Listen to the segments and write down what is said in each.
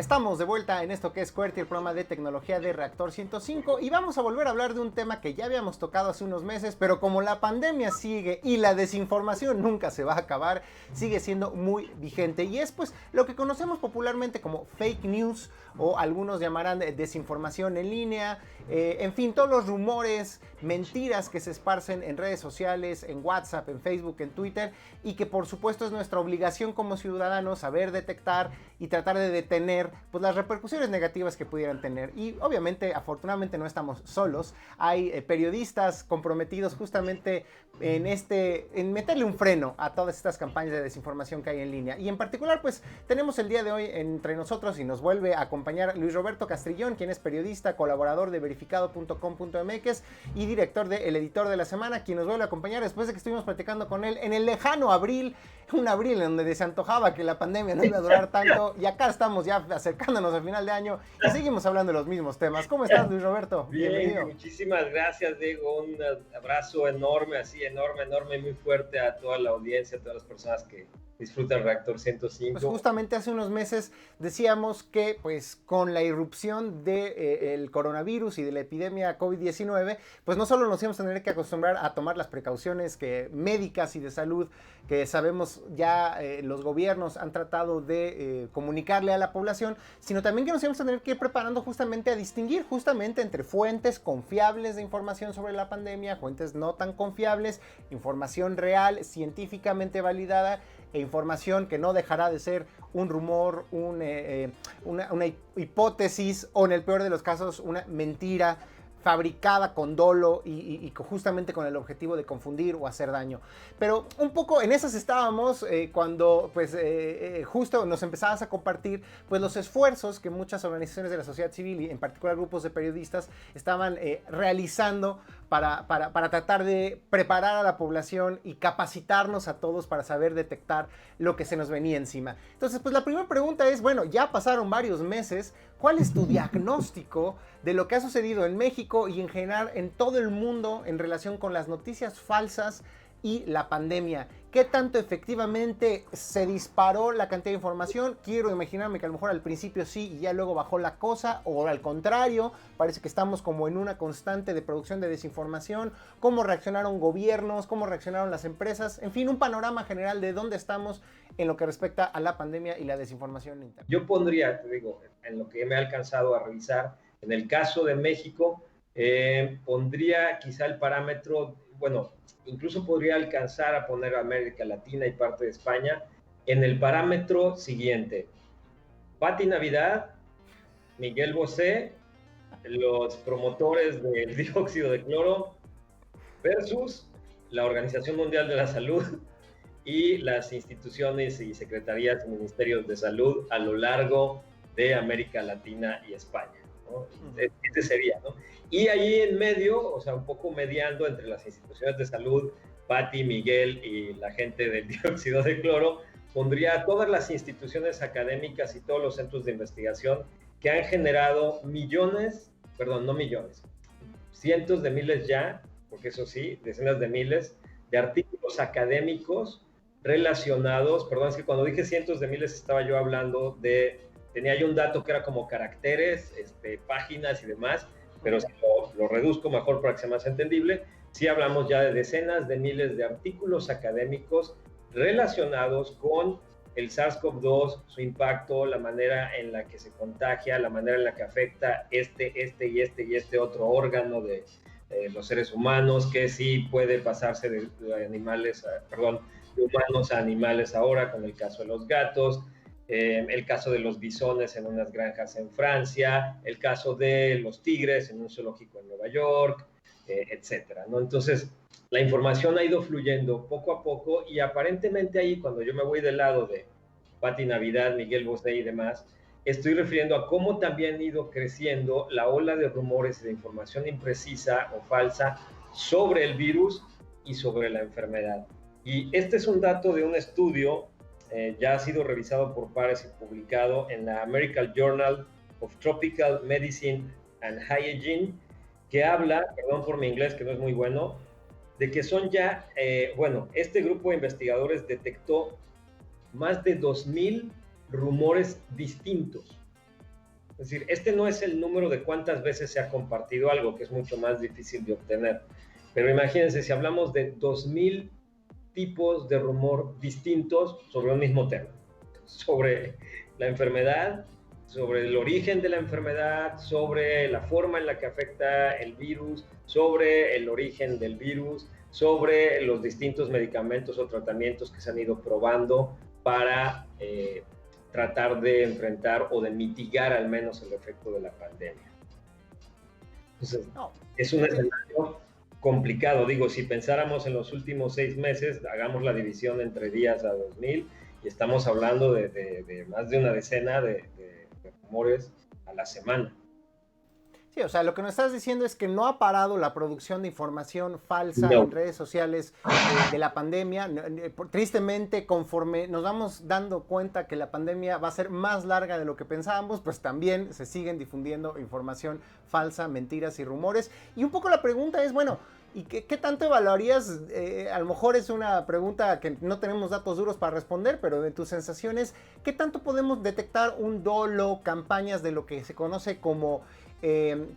Estamos de vuelta en esto que es QWERTY, el programa de tecnología de Reactor 105, y vamos a volver a hablar de un tema que ya habíamos tocado hace unos meses, pero como la pandemia sigue y la desinformación nunca se va a acabar, sigue siendo muy vigente, y es pues lo que conocemos popularmente como fake news, o algunos llamarán desinformación en línea, en fin, todos los rumores, mentiras que se esparcen en redes sociales, en WhatsApp, en Facebook, en Twitter, y que por supuesto es nuestra obligación como ciudadanos saber detectar y tratar de detener pues las repercusiones negativas que pudieran tener. Y obviamente, afortunadamente, no estamos solos. Hay periodistas comprometidos justamente en meterle un freno a todas estas campañas de desinformación que hay en línea. Y en particular, pues tenemos el día de hoy entre nosotros y nos vuelve a acompañar Luis Roberto Castrillón, quien es periodista, colaborador de verificado.com.mx y director de El Editor de la Semana, quien nos vuelve a acompañar después de que estuvimos platicando con él en el lejano abril, un abril en donde se antojaba que la pandemia no iba a durar tanto, y acá estamos ya acercándonos al final de año y seguimos hablando de los mismos temas. ¿Cómo estás, Luis Roberto? Bien, bienvenido. Muchísimas gracias, Diego. Un abrazo enorme, así enorme, muy fuerte a toda la audiencia, a todas las personas que disfrutan Reactor 105. Pues justamente hace unos meses decíamos que pues con la irrupción del coronavirus y de la epidemia COVID-19, pues no solo nos íbamos a tener que acostumbrar a tomar las precauciones médicas y de salud que sabemos ya los gobiernos han tratado de comunicarle a la población, sino también que nos íbamos a tener que ir preparando justamente a distinguir justamente entre fuentes confiables de información sobre la pandemia, fuentes no tan confiables, información real, científicamente validada, e información que no dejará de ser un rumor, una hipótesis o en el peor de los casos una mentira fabricada con dolo y justamente con el objetivo de confundir o hacer daño. Pero un poco en esas estábamos cuando pues justo nos empezabas a compartir pues los esfuerzos que muchas organizaciones de la sociedad civil y en particular grupos de periodistas estaban realizando para tratar de preparar a la población y capacitarnos a todos para saber detectar lo que se nos venía encima. Entonces, pues la primera pregunta es, bueno, ya pasaron varios meses, ¿cuál es tu diagnóstico de lo que ha sucedido en México y en general en todo el mundo en relación con las noticias falsas y la pandemia? ¿Qué tanto efectivamente se disparó la cantidad de información? Quiero imaginarme que a lo mejor al principio sí y ya luego bajó la cosa, o al contrario, parece que estamos como en una constante de producción de desinformación. ¿Cómo reaccionaron gobiernos? ¿Cómo reaccionaron las empresas? En fin, un panorama general de dónde estamos en lo que respecta a la pandemia y la desinformación interna. Yo pondría, te digo, en lo que me ha alcanzado a revisar, en el caso de México, pondría quizá el parámetro, bueno, incluso podría alcanzar a poner a América Latina y parte de España en el parámetro siguiente: Pati Navidad, Miguel Bosé, los promotores del dióxido de cloro, versus la Organización Mundial de la Salud y las instituciones y secretarías y ministerios de salud a lo largo de América Latina y España, ¿no? Este sería, ¿no? Y ahí en medio, o sea, un poco mediando entre las instituciones de salud, Pati, Miguel y la gente del dióxido de cloro, pondría a todas las instituciones académicas y todos los centros de investigación que han generado cientos de miles ya, porque eso sí, decenas de miles de artículos académicos relacionados, perdón, es que cuando dije cientos de miles estaba yo hablando tenía yo un dato que era como caracteres, páginas y demás, pero si lo reduzco mejor para que sea más entendible, sí hablamos ya de decenas de miles de artículos académicos relacionados con el SARS-CoV-2, su impacto, la manera en la que se contagia, la manera en la que afecta este otro órgano de los seres humanos, que sí puede pasarse de humanos a animales ahora, con el caso de los gatos, el caso de los bisones en unas granjas en Francia, el caso de los tigres en un zoológico en Nueva York, etcétera, ¿no? Entonces, la información ha ido fluyendo poco a poco y aparentemente ahí, cuando yo me voy del lado de Pati Navidad, Miguel Bosé y demás, estoy refiriendo a cómo también ha ido creciendo la ola de rumores y de información imprecisa o falsa sobre el virus y sobre la enfermedad. Y este es un dato de un estudio, ya ha sido revisado por pares y publicado en la American Journal of Tropical Medicine and Hygiene, que habla, perdón por mi inglés que no es muy bueno, de que son ya, este grupo de investigadores detectó más de 2,000 rumores distintos Es decir, este no es el número de cuántas veces se ha compartido algo, que es mucho más difícil de obtener. Pero imagínense, si hablamos de 2000 tipos de rumor distintos sobre un mismo tema, sobre la enfermedad, sobre el origen de la enfermedad, sobre la forma en la que afecta el virus, sobre el origen del virus, sobre los distintos medicamentos o tratamientos que se han ido probando para tratar de enfrentar o de mitigar al menos el efecto de la pandemia. Entonces, es un escenario complicado. Digo, si pensáramos en los últimos 6 meses, hagamos la división entre días a 2000 y estamos hablando de más de una decena de rumores a la semana. Sí, o sea, lo que nos estás diciendo es que no ha parado la producción de información falsa en redes sociales de la pandemia. Tristemente, conforme nos vamos dando cuenta que la pandemia va a ser más larga de lo que pensábamos, pues también se siguen difundiendo información falsa, mentiras y rumores. Y un poco la pregunta es, bueno, ¿y qué tanto evaluarías? A lo mejor es una pregunta que no tenemos datos duros para responder, pero de tus sensaciones, ¿qué tanto podemos detectar un dolo, campañas de lo que se conoce como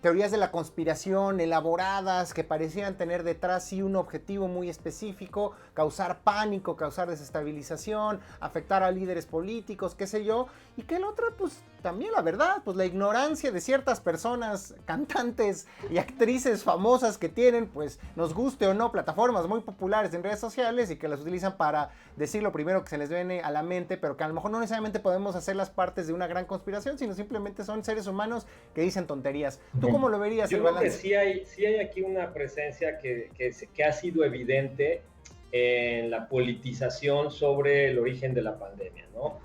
teorías de la conspiración elaboradas que parecieran tener detrás sí un objetivo muy específico, causar pánico, causar desestabilización, afectar a líderes políticos, qué sé yo, y que el otro, pues también la verdad, pues la ignorancia de ciertas personas, cantantes y actrices famosas que tienen, pues nos guste o no, plataformas muy populares en redes sociales y que las utilizan para decir lo primero que se les viene a la mente, pero que a lo mejor no necesariamente podemos hacer las partes de una gran conspiración, sino simplemente son seres humanos que dicen tonterías. ¿Tú cómo lo verías? Yo creo que sí hay aquí una presencia que ha sido evidente en la politización sobre el origen de la pandemia, ¿no?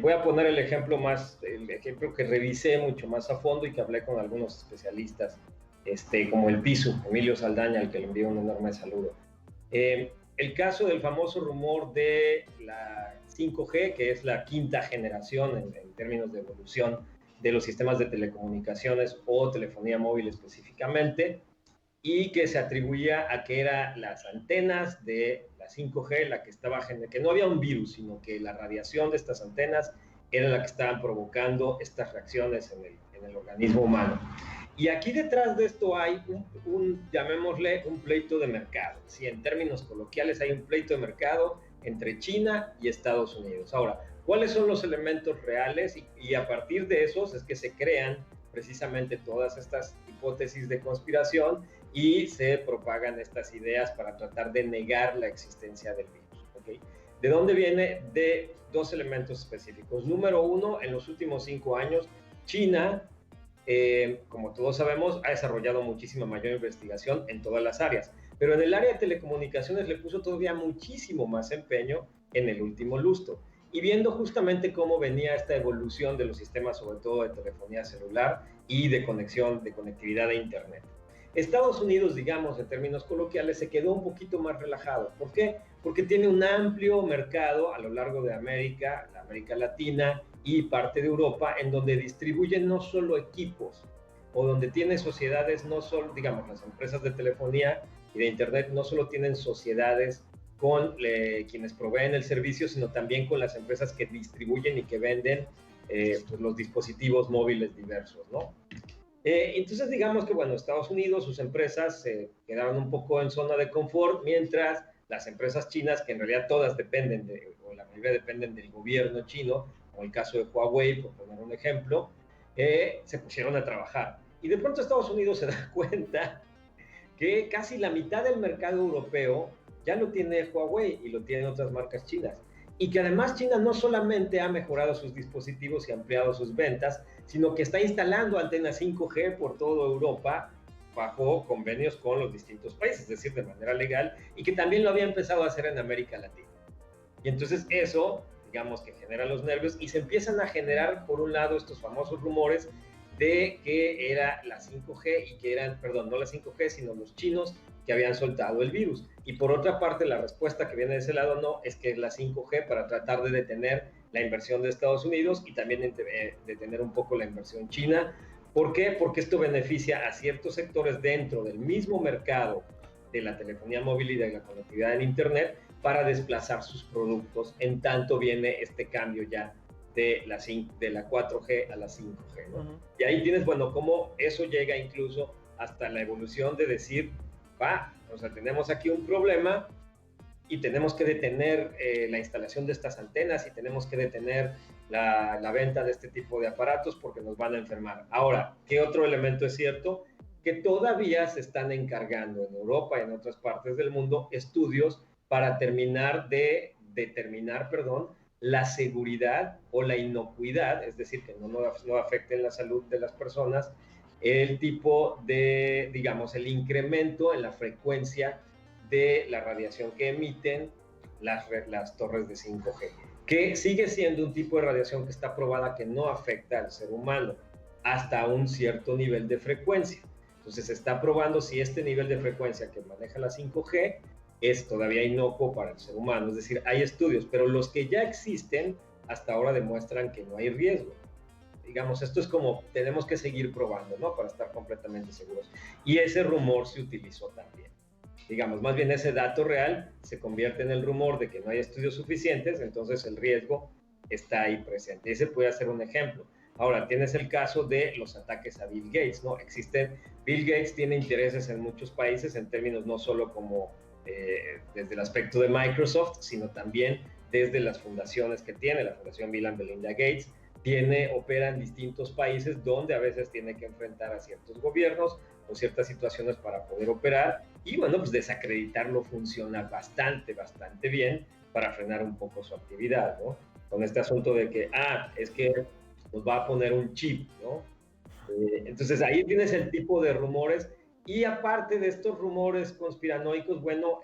Voy a poner el ejemplo que revisé mucho más a fondo y que hablé con algunos especialistas, como el PISU, Emilio Saldaña, al que le envío un enorme saludo. El caso del famoso rumor de la 5G, que es la quinta generación en términos de evolución de los sistemas de telecomunicaciones o telefonía móvil específicamente, y que se atribuía a que eran las antenas de la 5G la que estaba generando, que no había un virus, sino que la radiación de estas antenas era la que estaban provocando estas reacciones en el organismo humano. Y aquí detrás de esto hay llamémosle un pleito de mercado. Sí, en términos coloquiales hay un pleito de mercado entre China y Estados Unidos. Ahora, ¿cuáles son los elementos reales? Y a partir de esos es que se crean precisamente todas estas hipótesis de conspiración y se propagan estas ideas para tratar de negar la existencia del virus. ¿Okay? ¿De dónde viene? De 2 elementos específicos. Número 1, en los últimos 5 años, China, como todos sabemos, ha desarrollado muchísima mayor investigación en todas las áreas, pero en el área de telecomunicaciones le puso todavía muchísimo más empeño en el último lustro. Y viendo justamente cómo venía esta evolución de los sistemas, sobre todo de telefonía celular y de conectividad de Internet. Estados Unidos, digamos, en términos coloquiales, se quedó un poquito más relajado. ¿Por qué? Porque tiene un amplio mercado a lo largo de América, la América Latina y parte de Europa, en donde distribuyen no solo equipos, o donde tiene sociedades, no solo, digamos, las empresas de telefonía y de Internet no solo tienen sociedades con quienes proveen el servicio, sino también con las empresas que distribuyen y que venden pues los dispositivos móviles diversos, ¿no? Entonces, digamos que, bueno, Estados Unidos, sus empresas se quedaron un poco en zona de confort, mientras las empresas chinas, que en realidad todas dependen, o la mayoría dependen del gobierno chino, como el caso de Huawei, por poner un ejemplo, se pusieron a trabajar. Y de pronto Estados Unidos se da cuenta que casi la mitad del mercado europeo ya lo tiene Huawei y lo tienen otras marcas chinas. Y que además China no solamente ha mejorado sus dispositivos y ampliado sus ventas, sino que está instalando antenas 5G por toda Europa bajo convenios con los distintos países, es decir, de manera legal, y que también lo había empezado a hacer en América Latina. Y entonces eso, digamos que genera los nervios y se empiezan a generar, por un lado, estos famosos rumores de que era la 5G y que eran, perdón, no la 5G, sino los chinos que habían soltado el virus. Y por otra parte, la respuesta que viene de ese lado no, es que es la 5G para tratar de detener la inversión de Estados Unidos y también detener un poco la inversión china. ¿Por qué? Porque esto beneficia a ciertos sectores dentro del mismo mercado de la telefonía móvil y de la conectividad en Internet para desplazar sus productos, en tanto viene este cambio ya de la 4G a la 5G, ¿no? Uh-huh. Y ahí tienes, bueno, cómo eso llega incluso hasta la evolución de decir, o sea, tenemos aquí un problema y tenemos que detener la instalación de estas antenas y tenemos que detener la venta de este tipo de aparatos porque nos van a enfermar. Ahora, ¿qué otro elemento es cierto? Que todavía se están encargando en Europa y en otras partes del mundo estudios para determinar la seguridad o la inocuidad, es decir, que no afecten la salud de las personas, el tipo de, digamos, el incremento en la frecuencia de la radiación que emiten las torres de 5G, que sigue siendo un tipo de radiación que está probada que no afecta al ser humano hasta un cierto nivel de frecuencia. Entonces se está probando si este nivel de frecuencia que maneja la 5G es todavía inocuo para el ser humano. Es decir, hay estudios, pero los que ya existen hasta ahora demuestran que no hay riesgo. Digamos, esto es como, tenemos que seguir probando, ¿no? Para estar completamente seguros. Y ese rumor se utilizó también. Digamos, más bien ese dato real se convierte en el rumor de que no hay estudios suficientes, entonces el riesgo está ahí presente. Ese puede ser un ejemplo. Ahora, tienes el caso de los ataques a Bill Gates, ¿no? Bill Gates tiene intereses en muchos países en términos no solo como desde el aspecto de Microsoft, sino también desde las fundaciones que tiene, la Fundación Bill and Melinda Gates, opera en distintos países donde a veces tiene que enfrentar a ciertos gobiernos o ciertas situaciones para poder operar, y bueno, pues desacreditarlo funciona bastante bien para frenar un poco su actividad, ¿no? Con este asunto de que, es que nos va a poner un chip, ¿no? Entonces ahí tienes el tipo de rumores, y aparte de estos rumores conspiranoicos, bueno,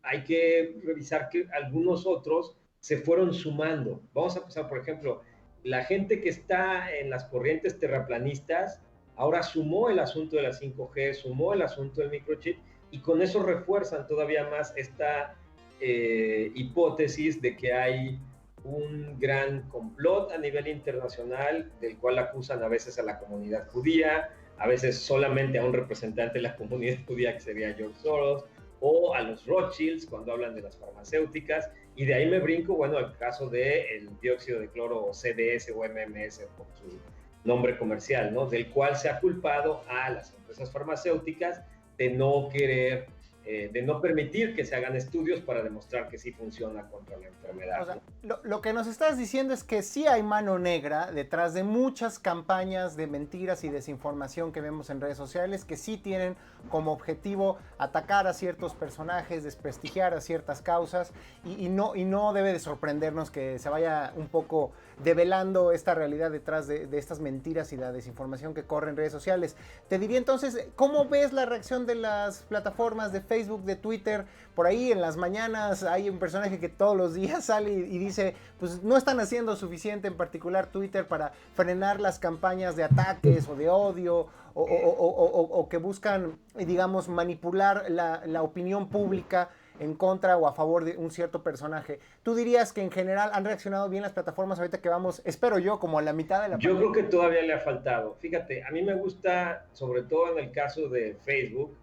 hay que revisar que algunos otros se fueron sumando. Vamos a pasar, por ejemplo, la gente que está en las corrientes terraplanistas ahora sumó el asunto de la 5G, sumó el asunto del microchip, y con eso refuerzan todavía más esta hipótesis de que hay un gran complot a nivel internacional, del cual acusan a veces a la comunidad judía, a veces solamente a un representante de la comunidad judía, que sería George Soros, o a los Rothschilds cuando hablan de las farmacéuticas, y de ahí me brinco, bueno, al caso del dióxido de cloro, o CDS o MMS por su nombre comercial, ¿no? Del cual se ha culpado a las empresas farmacéuticas de no querer, de no permitir que se hagan estudios para demostrar que sí funciona contra la enfermedad. O sea, lo que nos estás diciendo es que sí hay mano negra detrás de muchas campañas de mentiras y desinformación que vemos en redes sociales, que sí tienen como objetivo atacar a ciertos personajes, desprestigiar a ciertas causas, y no debe de sorprendernos que se vaya un poco develando esta realidad detrás de estas mentiras y la desinformación que corre en redes sociales. Te diría entonces, ¿cómo ves la reacción de las plataformas de Facebook, de Twitter? Por ahí en las mañanas hay un personaje que todos los días sale y dice, pues no están haciendo suficiente, en particular Twitter, para frenar las campañas de ataques o de odio, o que buscan, digamos, manipular la opinión pública en contra o a favor de un cierto personaje. ¿Tú dirías que en general han reaccionado bien las plataformas ahorita que vamos, espero yo, como a la mitad de la pandemia? Yo creo que todavía le ha faltado. Fíjate, a mí me gusta, sobre todo en el caso de Facebook,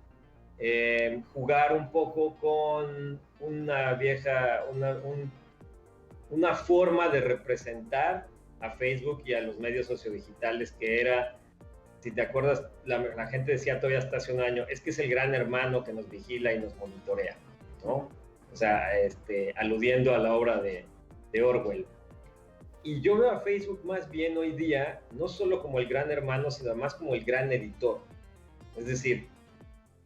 jugar un poco con una forma de representar a Facebook y a los medios sociodigitales, que era, si te acuerdas, la gente decía todavía hasta hace un año, es que es el gran hermano que nos vigila y nos monitorea, ¿no? O sea, aludiendo a la obra de Orwell. Y yo veo a Facebook más bien hoy día, no solo como el gran hermano, sino además como el gran editor. Es decir,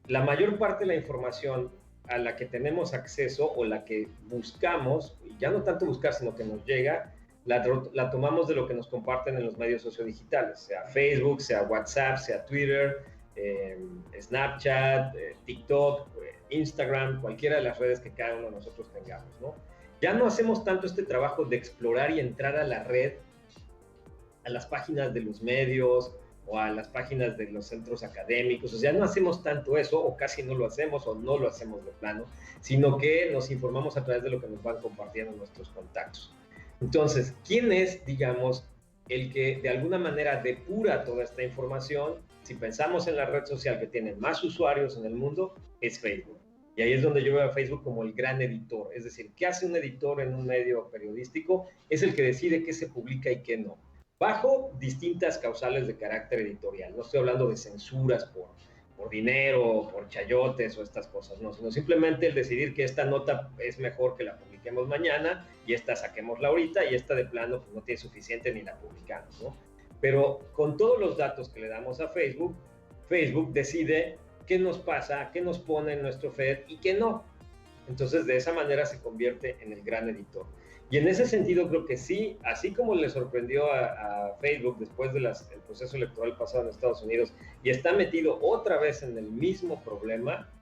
la mayor parte de la información a la que tenemos acceso o la que buscamos, y ya no tanto buscar, sino que nos llega, la tomamos de lo que nos comparten en los medios sociodigitales, sea Facebook, sea WhatsApp, sea Twitter, Snapchat, TikTok, Instagram, cualquiera de las redes que cada uno de nosotros tengamos, ¿no? Ya no hacemos tanto este trabajo de explorar y entrar a la red, a las páginas de los medios o a las páginas de los centros académicos. O sea, no hacemos tanto eso, o casi no lo hacemos, o no lo hacemos de plano, sino que nos informamos a través de lo que nos van compartiendo nuestros contactos. Entonces, ¿quién es, digamos, el que de alguna manera depura toda esta información? Si pensamos en la red social que tiene más usuarios en el mundo, es Facebook. Y ahí es donde yo veo a Facebook como el gran editor. Es decir, ¿qué hace un editor en un medio periodístico? Es el que decide qué se publica y qué no, bajo distintas causales de carácter editorial. No estoy hablando de censuras por dinero, por chayotes o estas cosas, no, sino simplemente el decidir que esta nota es mejor que la publiquemos mañana y esta saquémosla ahorita y esta de plano pues, no tiene suficiente ni la publicamos, ¿no? Pero con todos los datos que le damos a Facebook, Facebook decide qué nos pasa, qué nos pone en nuestro feed y qué no. Entonces, de esa manera se convierte en el gran editor. Y en ese sentido creo que sí, así como le sorprendió a Facebook después del proceso electoral pasado en Estados Unidos y está metido otra vez en el mismo problema,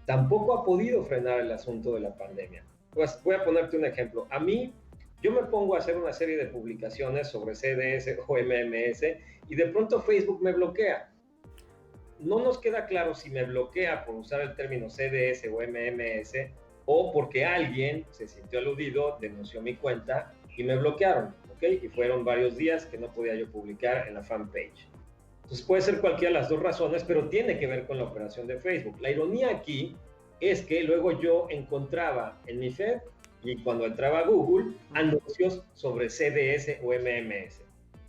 tampoco ha podido frenar el asunto de la pandemia. Pues voy a ponerte un ejemplo. A mí, yo me pongo a hacer una serie de publicaciones sobre CDS o MMS y de pronto Facebook me bloquea. No nos queda claro si me bloquea por usar el término CDS o MMS o porque alguien se sintió aludido, denunció mi cuenta y me bloquearon, ¿ok? Y fueron varios días que no podía yo publicar en la fanpage. Entonces puede ser cualquiera de las dos razones, pero tiene que ver con la operación de Facebook. La ironía aquí es que luego yo encontraba en mi feed y cuando entraba a Google anuncios sobre CDS o MMS.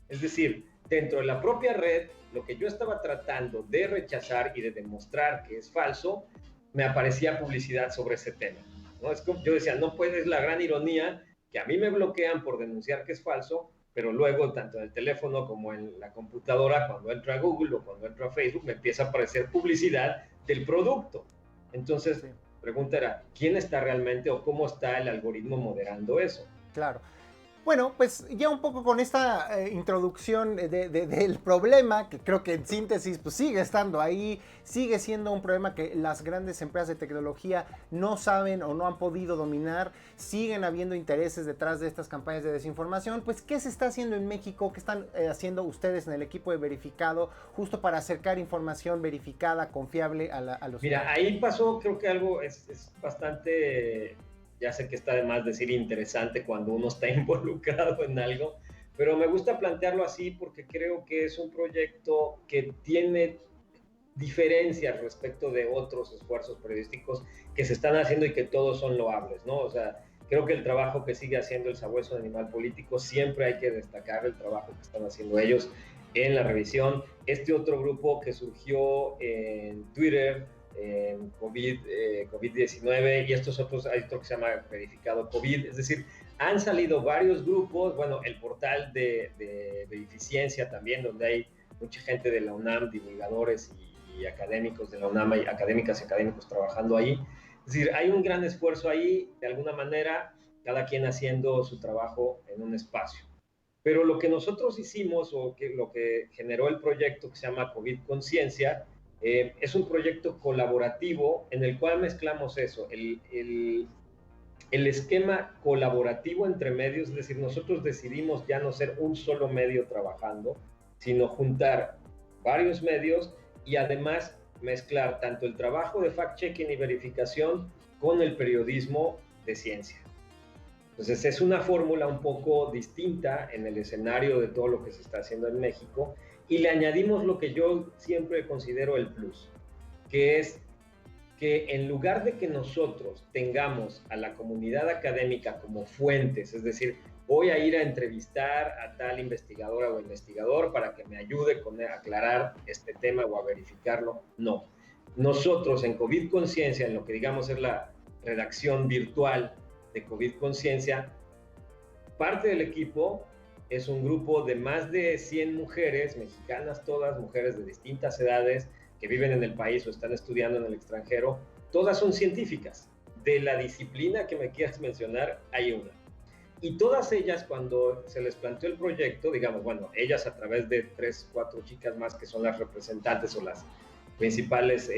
Es decir, dentro de la propia red, lo que yo estaba tratando de rechazar y de demostrar que es falso, me aparecía publicidad sobre ese tema, ¿no? Es como, yo decía, no puede, es la gran ironía que a mí me bloquean por denunciar que es falso, pero luego tanto en el teléfono como en la computadora, cuando entro a Google o cuando entro a Facebook, me empieza a aparecer publicidad del producto. Entonces, sí. Pregunta era, ¿quién está realmente o cómo está el algoritmo moderando eso? Claro. Bueno, pues ya un poco con esta introducción del problema, que creo que en síntesis pues sigue estando ahí, sigue siendo un problema que las grandes empresas de tecnología no saben o no han podido dominar, siguen habiendo intereses detrás de estas campañas de desinformación. Pues, ¿qué se está haciendo en México? ¿Qué están haciendo ustedes en el equipo de Verificado justo para acercar información verificada, confiable a los... Mira, ahí pasó creo que algo es bastante... Ya sé que está de más decir interesante cuando uno está involucrado en algo, pero me gusta plantearlo así porque creo que es un proyecto que tiene diferencias respecto de otros esfuerzos periodísticos que se están haciendo y que todos son loables, ¿no? O sea, creo que el trabajo que sigue haciendo el Sabueso de Animal Político, siempre hay que destacar el trabajo que están haciendo ellos en la revisión. Este otro grupo que surgió en Twitter, COVID-19 y estos otros, hay otro que se llama Verificado COVID, es decir, han salido varios grupos, bueno, el portal de Verificiencia también, donde hay mucha gente de la UNAM, divulgadores y académicos de la UNAM, y académicas y académicos trabajando ahí, es decir, hay un gran esfuerzo ahí, de alguna manera, cada quien haciendo su trabajo en un espacio. Pero lo que nosotros hicimos, o que lo que generó el proyecto que se llama COVID Conciencia, es un proyecto colaborativo en el cual mezclamos eso, el esquema colaborativo entre medios, es decir, nosotros decidimos ya no ser un solo medio trabajando, sino juntar varios medios y además mezclar tanto el trabajo de fact-checking y verificación con el periodismo de ciencia. Entonces es una fórmula un poco distinta en el escenario de todo lo que se está haciendo en México, y le añadimos lo que yo siempre considero el plus, que es que en lugar de que nosotros tengamos a la comunidad académica como fuentes, es decir, voy a ir a entrevistar a tal investigadora o investigador para que me ayude a aclarar este tema o a verificarlo, no. Nosotros en COVID Conciencia, en lo que digamos es la redacción virtual de COVID Conciencia, parte del equipo es un grupo de más de 100 mujeres, mexicanas todas, mujeres de distintas edades, que viven en el país o están estudiando en el extranjero. Todas son científicas. De la disciplina que me quieras mencionar, hay una. Y todas ellas, cuando se les planteó el proyecto, digamos, bueno, ellas a través de 3, 4 chicas más que son las representantes o las principales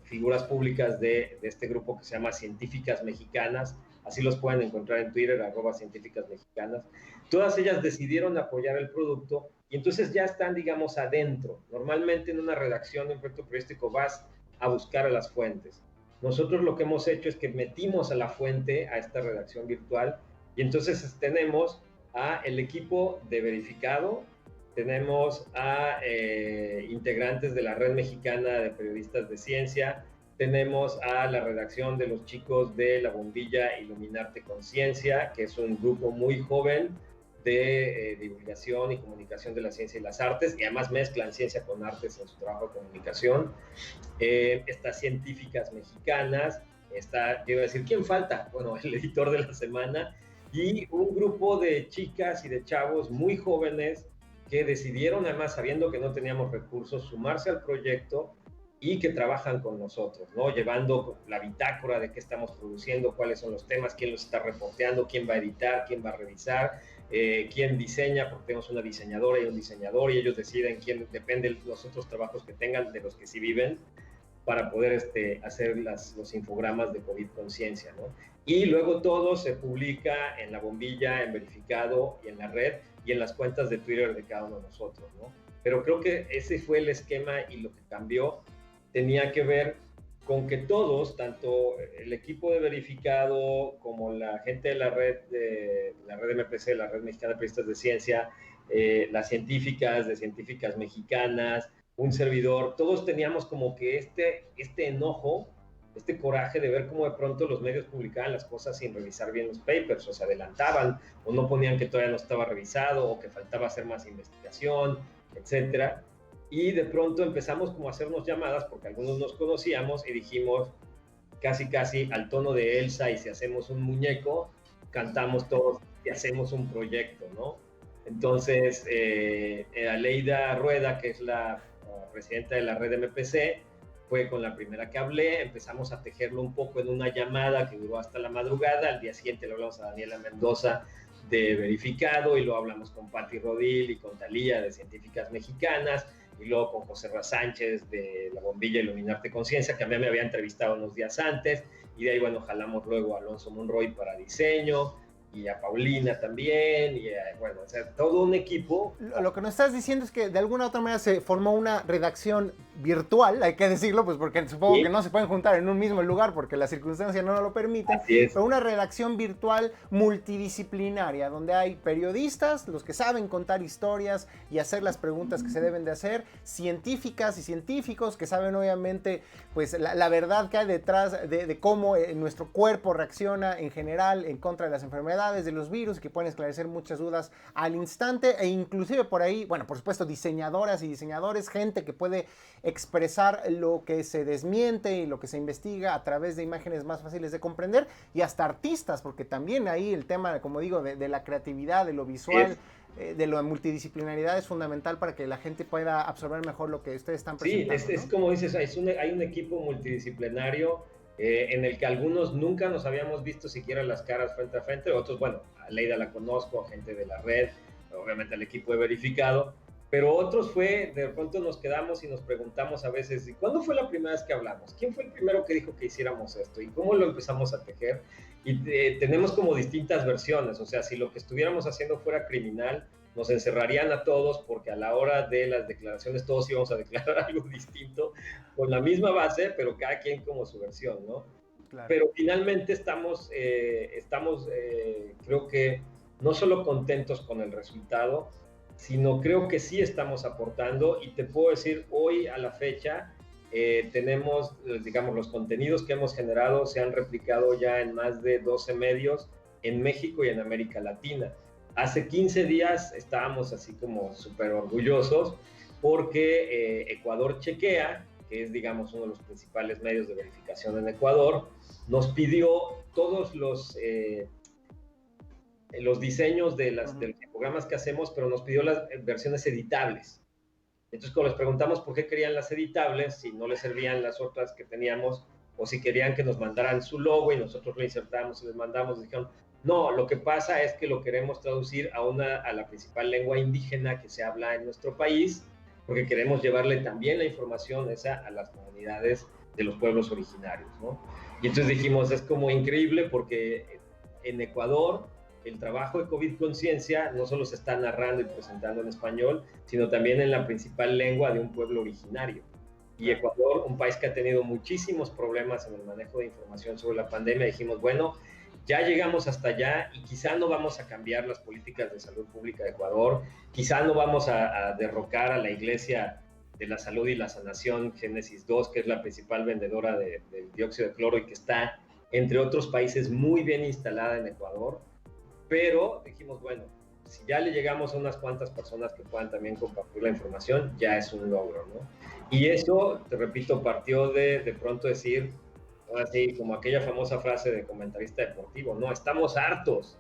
figuras públicas de este grupo que se llama Científicas Mexicanas, así los pueden encontrar en Twitter, @científicasmexicanas. Todas ellas decidieron apoyar el producto y entonces ya están, digamos, adentro. Normalmente en una redacción de un proyecto periodístico vas a buscar a las fuentes. Nosotros lo que hemos hecho es que metimos a la fuente a esta redacción virtual y entonces tenemos a el equipo de Verificado, tenemos a integrantes de la Red Mexicana de Periodistas de Ciencia, tenemos a la redacción de los chicos de La Bombilla Iluminarte Conciencia, que es un grupo muy joven de divulgación y comunicación de la ciencia y las artes, y además mezclan ciencia con artes en su trabajo de comunicación. Estas científicas mexicanas, quiero decir, ¿quién falta? Bueno, el editor de la semana, y un grupo de chicas y de chavos muy jóvenes que decidieron, además sabiendo que no teníamos recursos, sumarse al proyecto y que trabajan con nosotros, ¿no? Llevando la bitácora de qué estamos produciendo, cuáles son los temas, quién los está reporteando, quién va a editar, quién va a revisar, quién diseña, porque tenemos una diseñadora y un diseñador, y ellos deciden quién, depende de los otros trabajos que tengan, de los que sí viven, para poder hacer los infogramas de COVID Conciencia, ¿no? Y luego todo se publica en La Bombilla, en Verificado y en la red, y en las cuentas de Twitter de cada uno de nosotros, ¿no? Pero creo que ese fue el esquema, y lo que cambió tenía que ver con que todos, tanto el equipo de Verificado como la gente de la red MPC, la Red Mexicana de Periodistas de Ciencia, las científicas de Científicas Mexicanas, un servidor, todos teníamos como que este enojo, este coraje de ver cómo de pronto los medios publicaban las cosas sin revisar bien los papers, o se adelantaban, o no ponían que todavía no estaba revisado, o que faltaba hacer más investigación, etcétera. Y de pronto empezamos como a hacernos llamadas, porque algunos nos conocíamos, y dijimos casi al tono de Elsa, y si hacemos un muñeco, cantamos todos y hacemos un proyecto, ¿no? Entonces, Aleida Rueda, que es la presidenta de la red MPC, fue con la primera que hablé, empezamos a tejerlo un poco en una llamada que duró hasta la madrugada. Al día siguiente le hablamos a Daniela Mendoza de Verificado, y luego hablamos con Patti Rodil y con Talía de Científicas Mexicanas, y luego con José Ra Sánchez de La Bombilla Iluminarte Conciencia, que a mí me había entrevistado unos días antes, y de ahí, bueno, jalamos luego a Alonso Monroy para diseño, y a Paulina también, y bueno, o sea, todo un equipo. Lo que nos estás diciendo es que de alguna u otra manera se formó una redacción virtual, hay que decirlo, pues porque supongo que no se pueden juntar en un mismo lugar porque las circunstancias no lo permiten, pero una redacción virtual multidisciplinaria, donde hay periodistas, los que saben contar historias y hacer las preguntas que se deben de hacer, científicas y científicos que saben obviamente pues la verdad que hay detrás de cómo nuestro cuerpo reacciona en general en contra de las enfermedades, de los virus, y que pueden esclarecer muchas dudas al instante, e inclusive por ahí, bueno, por supuesto, diseñadoras y diseñadores, gente que puede expresar lo que se desmiente y lo que se investiga a través de imágenes más fáciles de comprender, y hasta artistas, porque también ahí el tema, como digo, de la creatividad, de lo visual, de la multidisciplinaridad es fundamental para que la gente pueda absorber mejor lo que ustedes están presentando. Sí, es como dices, hay un equipo multidisciplinario en el que algunos nunca nos habíamos visto siquiera las caras frente a frente, otros, bueno, a Leida la conozco, a gente de la red, obviamente al equipo de Verificado, pero otros de pronto nos quedamos y nos preguntamos a veces, ¿y cuándo fue la primera vez que hablamos? ¿Quién fue el primero que dijo que hiciéramos esto? ¿Y cómo lo empezamos a tejer? Y tenemos como distintas versiones, o sea, si lo que estuviéramos haciendo fuera criminal, nos encerrarían a todos, porque a la hora de las declaraciones todos íbamos a declarar algo distinto, con la misma base, pero cada quien como su versión, ¿no? Claro. Pero finalmente estamos creo que no solo contentos con el resultado, sino creo que sí estamos aportando, y te puedo decir, hoy a la fecha, tenemos, digamos, los contenidos que hemos generado se han replicado ya en más de 12 medios en México y en América Latina. Hace 15 días estábamos así como súper orgullosos porque Ecuador Chequea, que es, digamos, uno de los principales medios de verificación en Ecuador, nos pidió todos los diseños de los programas que hacemos, pero nos pidió las versiones editables. Entonces, cuando les preguntamos por qué querían las editables, si no les servían las otras que teníamos, o si querían que nos mandaran su logo y nosotros lo insertamos y les mandamos, dijeron, no, lo que pasa es que lo queremos traducir a la principal lengua indígena que se habla en nuestro país, porque queremos llevarle también la información esa a las comunidades de los pueblos originarios, ¿no? Y entonces dijimos, es como increíble porque en Ecuador el trabajo de COVID Conciencia no solo se está narrando y presentando en español, sino también en la principal lengua de un pueblo originario. Y Ecuador, un país que ha tenido muchísimos problemas en el manejo de información sobre la pandemia, dijimos, bueno, ya llegamos hasta allá y quizá no vamos a cambiar las políticas de salud pública de Ecuador, quizá no vamos a derrocar a la iglesia de la salud y la sanación, Génesis 2, que es la principal vendedora del dióxido de cloro y que está, entre otros países, muy bien instalada en Ecuador. Pero dijimos, bueno, si ya le llegamos a unas cuantas personas que puedan también compartir la información, ya es un logro, ¿no? Y eso, te repito, partió de pronto decir, ahora sí, como aquella famosa frase de comentarista deportivo, no, estamos hartos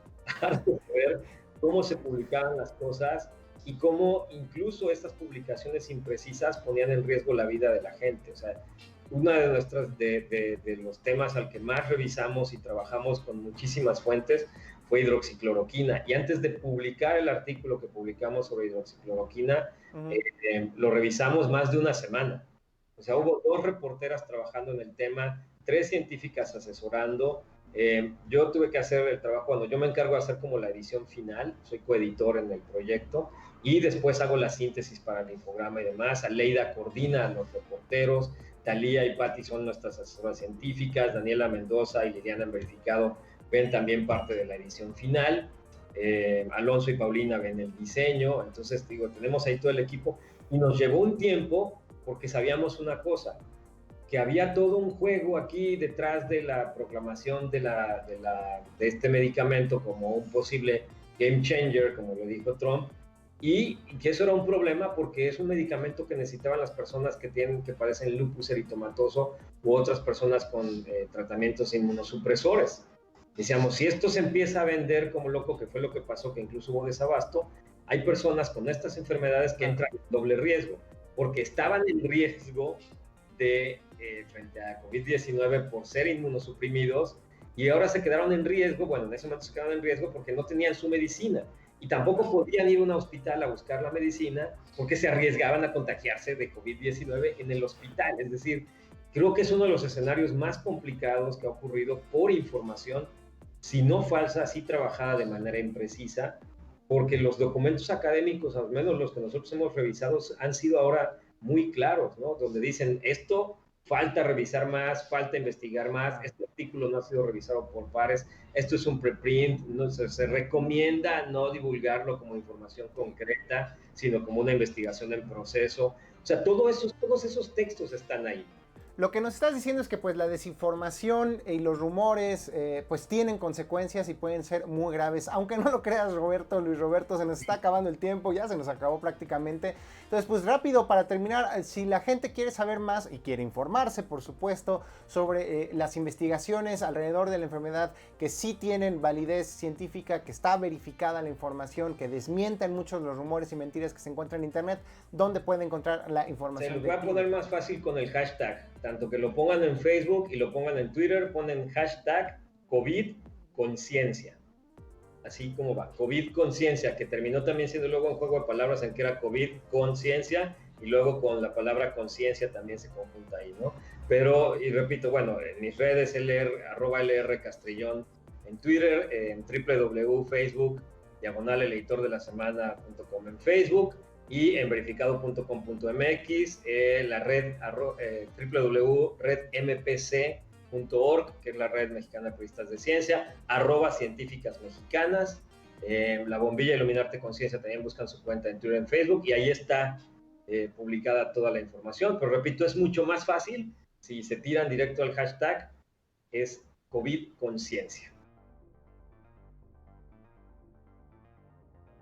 de ver cómo se publicaban las cosas y cómo incluso estas publicaciones imprecisas ponían en riesgo la vida de la gente. O sea, uno de los temas al que más revisamos y trabajamos con muchísimas fuentes fue hidroxicloroquina. Y antes de publicar el artículo que publicamos sobre hidroxicloroquina, lo revisamos más de una semana. O sea, hubo 2 reporteras trabajando en el tema, 3 científicas asesorando. Yo tuve que hacer el trabajo, bueno, yo me encargo de hacer como la edición final, soy coeditor en el proyecto, y después hago la síntesis para el infograma y demás. Aleida coordina a los reporteros, Talía y Patti son nuestras asesoras científicas, Daniela Mendoza y Liliana han verificado, ven también parte de la edición final, Alonso y Paulina ven el diseño. Entonces digo, tenemos ahí todo el equipo y nos llevó un tiempo porque sabíamos una cosa, que había todo un juego aquí detrás de la proclamación de este medicamento como un posible game changer, como lo dijo Trump, y que eso era un problema porque es un medicamento que necesitaban las personas que padecen lupus eritomatoso u otras personas con tratamientos inmunosupresores. Decíamos, si esto se empieza a vender como loco, que fue lo que pasó, que incluso hubo desabasto, hay personas con estas enfermedades que entran en doble riesgo, porque estaban en riesgo de frente a COVID-19 por ser inmunosuprimidos y ahora se quedaron en riesgo, bueno, en ese momento se quedaron en riesgo porque no tenían su medicina y tampoco podían ir a un hospital a buscar la medicina porque se arriesgaban a contagiarse de COVID-19 en el hospital. Es decir, creo que es uno de los escenarios más complicados que ha ocurrido por información, si no falsa, sí trabajada de manera imprecisa, porque los documentos académicos, al menos los que nosotros hemos revisado, han sido ahora muy claros, ¿no? Donde dicen, esto falta revisar más, falta investigar más, este artículo no ha sido revisado por pares, esto es un preprint, no, se recomienda no divulgarlo como información concreta, sino como una investigación en proceso. O sea, todos esos textos están ahí. Lo que nos estás diciendo es que pues la desinformación y los rumores pues tienen consecuencias y pueden ser muy graves. Aunque no lo creas, Luis Roberto, se nos está acabando el tiempo, ya se nos acabó prácticamente. Entonces pues rápido para terminar, si la gente quiere saber más y quiere informarse, por supuesto, sobre las investigaciones alrededor de la enfermedad que sí tienen validez científica, que está verificada la información, que desmienten muchos los rumores y mentiras que se encuentran en internet, ¿dónde puede encontrar la información? Se les va a poner más fácil con el hashtag, tanto que lo pongan en Facebook y lo pongan en Twitter, ponen hashtag COVID conciencia. Así como va, COVID conciencia, que terminó también siendo luego un juego de palabras en que era COVID conciencia y luego con la palabra conciencia también se conjunta ahí, ¿no? Pero, y repito, bueno, en mis redes, @LRCastrillón en Twitter, en www.facebook, el editor de la semana.com en Facebook, y en verificado.com.mx, la red www.redmpc.org, que es la red mexicana de periodistas de ciencia, @científicas mexicanas, la bombilla Iluminarte Conciencia también buscan su cuenta en Twitter, en Facebook, y ahí está publicada toda la información. Pero repito, es mucho más fácil si se tiran directo al hashtag, es COVID conciencia.